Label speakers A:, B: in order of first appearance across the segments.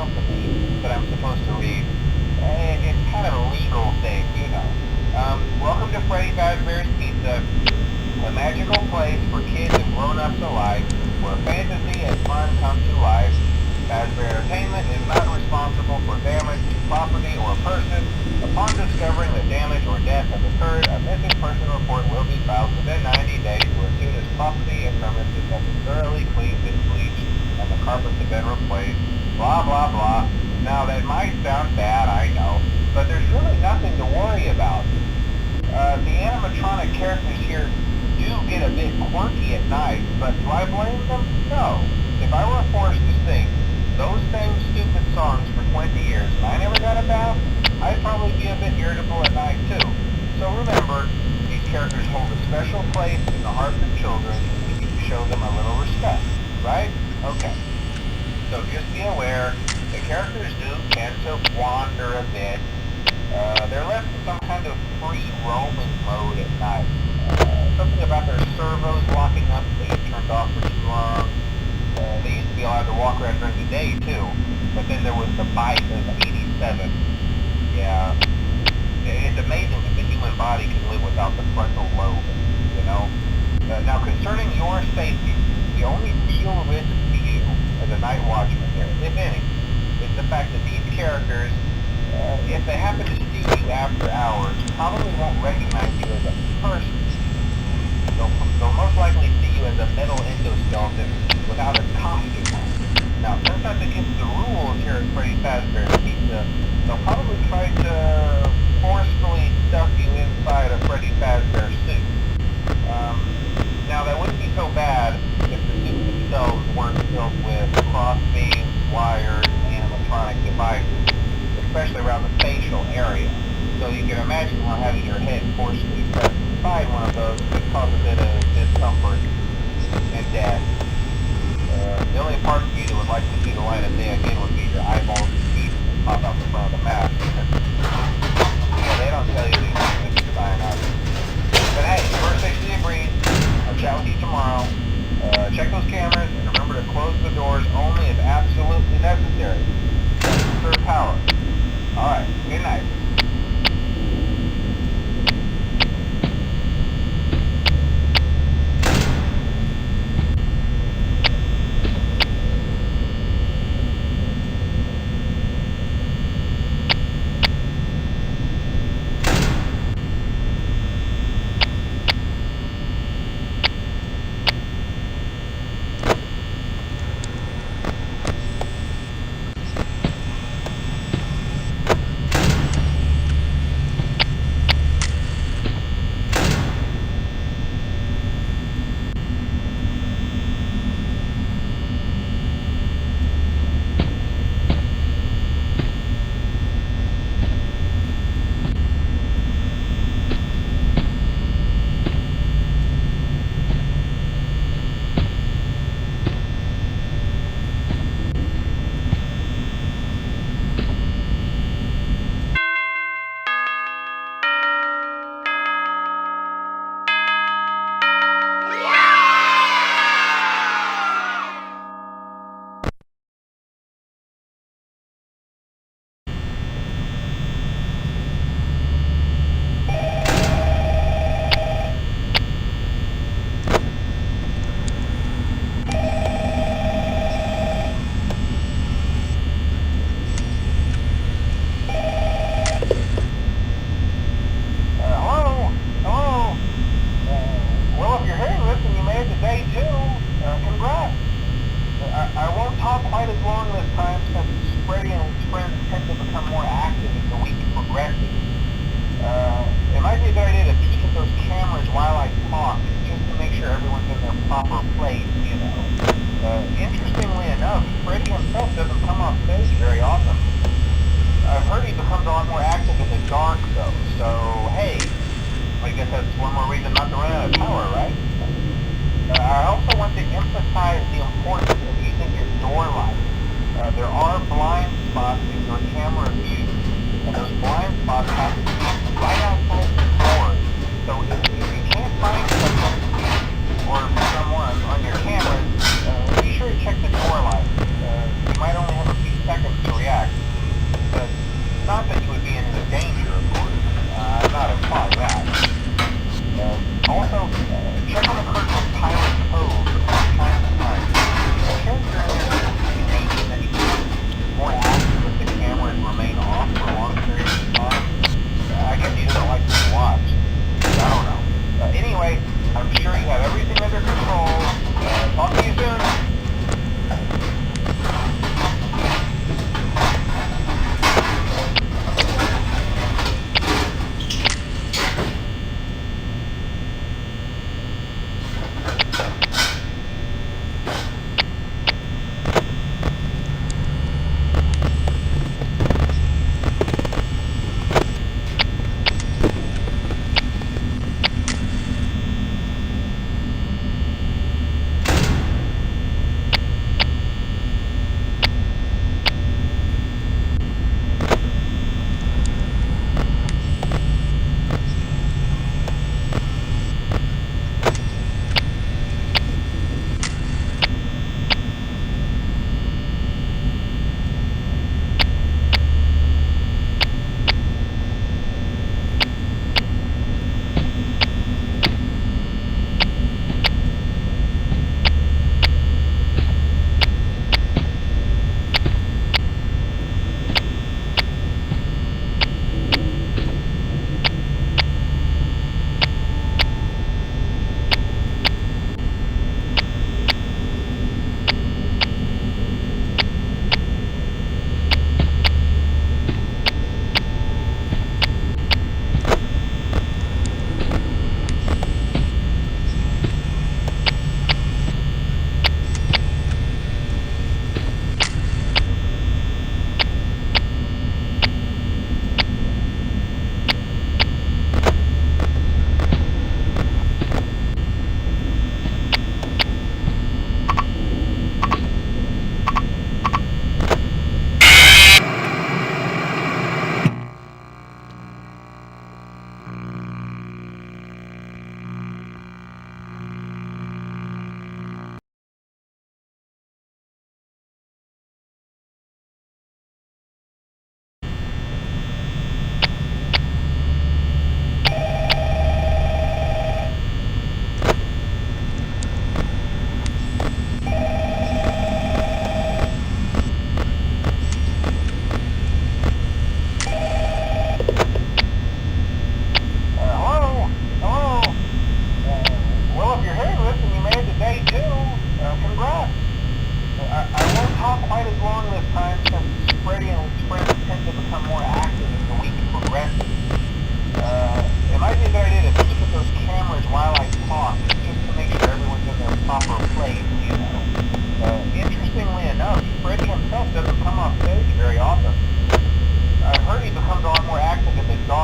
A: company that I'm supposed to read. It's kind of a legal thing, you know. Welcome to Freddy Fazbear's Pizza, a magical place for kids and grown-ups alike, where fantasy and fun come to life. Fazbear Entertainment is not responsible for damage to property or person. Upon discovering that damage or death has occurred, a missing person report will be filed within 90 days or as soon as property and premises have been thoroughly cleaned and bleached and the carpets have been replaced. Blah, blah, blah. Now, that might sound bad, I know, but there's really nothing to worry about. The animatronic characters here do get a bit quirky at night, but do I blame them? No. If I were forced to sing those same stupid songs for 20 years and I never got a bath, I'd probably be a bit irritable at night too. So remember, these characters hold a special place in the hearts of children and we need to show them a little respect, right? Okay. So just be aware, the characters do tend to wander a bit. They're left in some kind of free roaming mode at night. Something about their servos locking up if they get turned off for too long. They used to be allowed to walk around during the day too, but then there was the bite of 87. Yeah, it's amazing that the human body can live without the frontal lobe, you know? Now concerning your safety, the only real risk to you as a night watchman here, if any, is the fact that these characters, if they happen to see you after hours, probably won't recognize you as a person. They'll most likely see you as a metal endoskeleton without a costume on. Now, since that's against the rules here at Freddy Fazbear's Pizza, they'll probably try to forcefully stuff you inside a Freddy Fazbear suit. Now, that wouldn't be so bad if the suits themselves weren't filled with cross beams, wires, and animatronic devices, especially around the facial area. So you can imagine how having your head forcefully pressed inside one of those could cause a bit of discomfort and death. The only part of you that would like to see the light of day again would be your eyeballs and teeth that pop out the front of the mask. Yeah, they don't tell you these things to sign up. But hey, first station agreed. I'll chat with you tomorrow. Check those cameras and remember to close the doors only if absolutely necessary. Conserve power. Alright, good night. Interestingly enough, Freddy himself doesn't come off stage very often. I've heard he becomes a lot more active in the dark, though, so hey, I guess that's one more reason not to run out of power, right? I also want to emphasize the importance of using your door light. There are blind spots in your camera view, and those blind spots have to be right outside the doors. So if you can't find someone or someone on your camera, be sure to check the door light. You might only have a few seconds to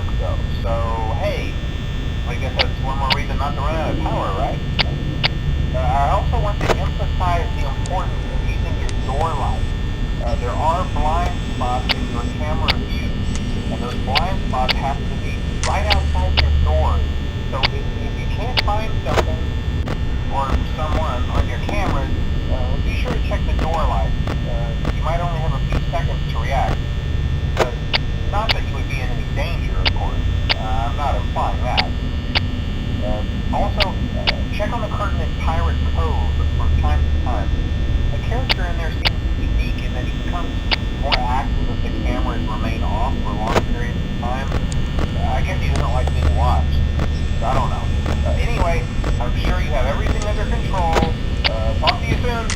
A: work though, so hey, I guess that's one more reason not to run out of power, right? I also want to emphasize the importance of using your door light. There are blind spots in your camera view, and those blind spots happen to be right outside your doors. So if you can't find something or someone on your cameras, be sure to check the door light. You might only have a few seconds to react. Not that you would be in any danger, of course. I'm not implying that. Also, check on the curtain in Pirate Cove from time to time. The character in there seems unique in that he becomes more active if the cameras remain off for long periods of time. I guess he doesn't like being watched. I don't know. Anyway, I'm sure you have everything under control. Talk to you soon.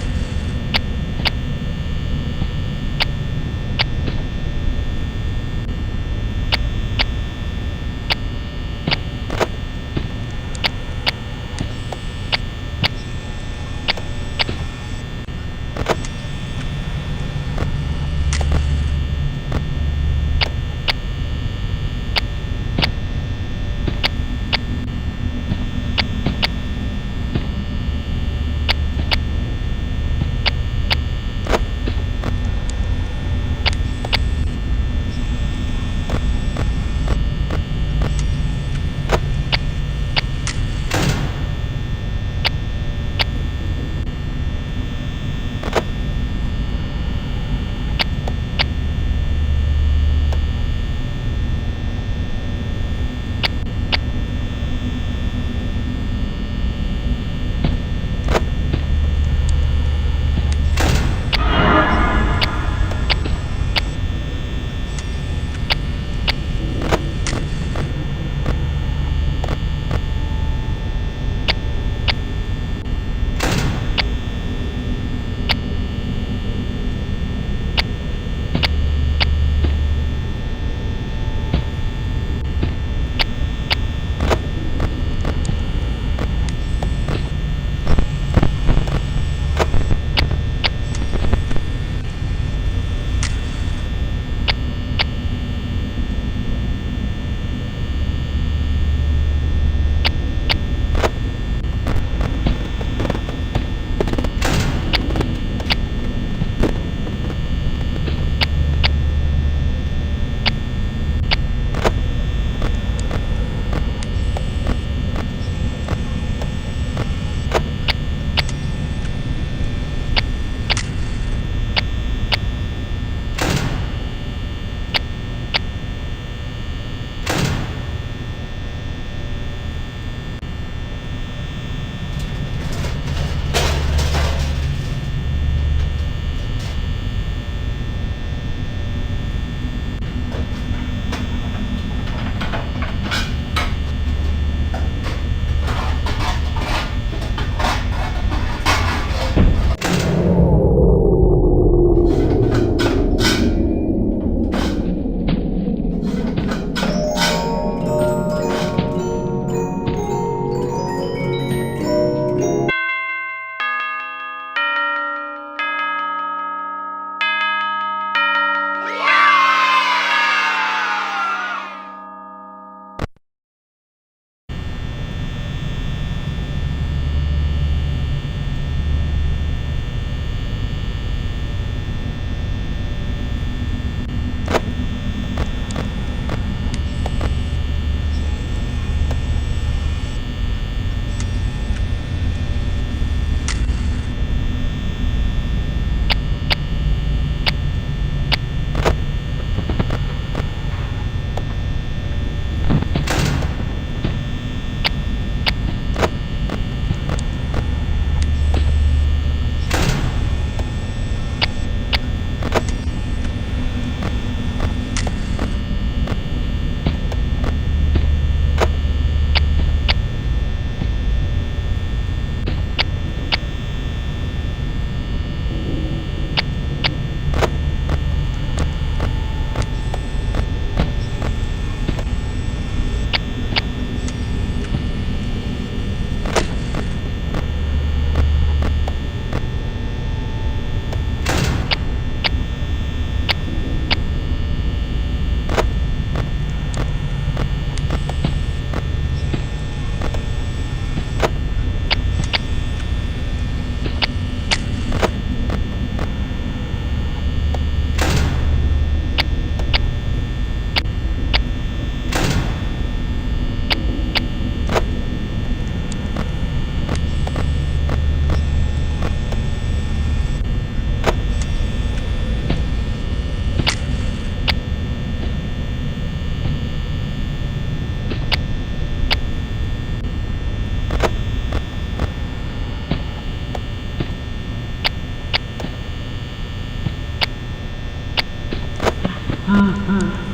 B: Mm-hmm.